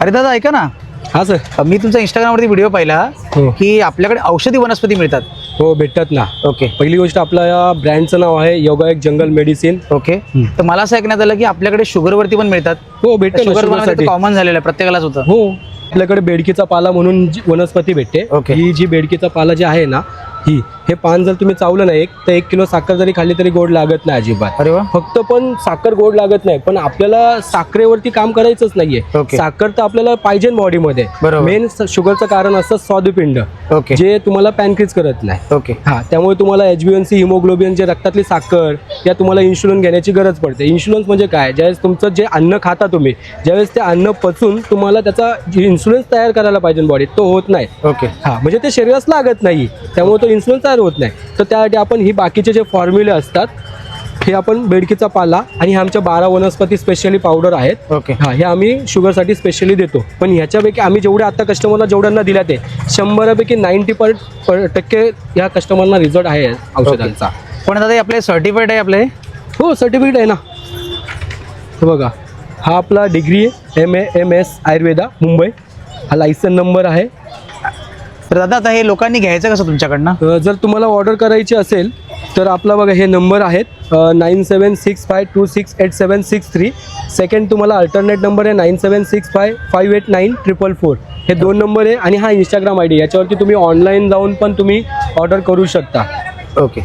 अरे दादा ऐका ना, हां सर. मी तुमचा इंस्टाग्रामवरती व्हिडिओ पाहिला हो. की आपल्याकडे औषधी वनस्पती मिळतात. हो भेटतात ना. ओके पहिली गोष्ट आपल्या या ब्रँडचं नाव आहे योगायोग जंगल मेडिसिन. ओके. तर मला असं ऐकण्यात आलं की आपल्याकडे शुगरवरती पण मिळतात. हो भेटतं ना शुगर शुगरसाठी. कॉमन झालेलं आहे, प्रत्येकालाच होतं. हो आपल्याकडे बेडकीचा पाला म्हणून वनस्पती भेटते. ओके. ही जी बेडकीचा पाला जी आहे ना, हे पान जर तुम्ही चावलं ना तर 1 किलो साखर जरी खाल्ली तरी गोड लागत नाही अजिबात. अरे वा. फक्त पण साखर गोड लागत नाही, पण आपल्याला साखरेवरती काम करायचंच नाहीये. ओके. साखर तर आपल्याला पाहिजे बॉडीमध्ये. बरोबर. मेन शुगरचं कारण असतं स्वादुपिंड, ओके. जे तुम्हाला पॅनक्रीज करत नाही. ओके. हा त्यामुळे तुम्हाला HbA1c हिमोग्लोबिन जे रक्तातली साखर या तुम्हाला इन्शुलिन घेण्याची गरज पडते. इन्शुलिन म्हणजे काय, ज्यावेळेस तुमचं जे अन्न खाता तुम्ही, ज्यावेळेस ते अन्न पचून तुम्हाला त्याचा इन्शुलिन तयार करायला पाहिजे बॉडीत, तो होत नाही. ओके. हा म्हणजे ते शरीरास लागत नाही, त्यामुळे तो इन्सुलिन तयार होत नाही. तर त्यासाठी आपण ही बाकीचे जे फॉर्म्युले असतात, हे आपण बेडकीचा पाला आणि हे आमच्या 12 वनस्पती स्पेशली पावडर आहेत. ओके. हा हे आम्ही शुगरसाठी स्पेशली देतो. पण ह्याच्यापैकी आम्ही जेवढे आता कस्टमरला जेवढ्यांना दिल्या ते 100पैकी 90% या कस्टमरना रिझल्ट आहे औषधांचा. पण दादा हे आपले सर्टिफाईड आहे आपले? हो सर्टिफिकेट आहे ना. हे बघा, हा आपला डिग्री आहे MA MS आयुर्वेदा मुंबई. हा लायसन नंबर आहे. तर दादा आता हे लोकांनी घ्यायचं कसं तुमच्याकडनं? जर तुम्हाला ऑर्डर करायची असेल तर आपला बघा हे नंबर आहेत 9765268763. सेकंड तुम्हाला अल्टरनेट नंबर आहे 9765589444. हे 2 नंबर आहे आणि हा इंस्टाग्राम ID, याच्यावरती तुम्ही ऑनलाईन जाऊन पण तुम्ही ऑर्डर करू शकता. ओके.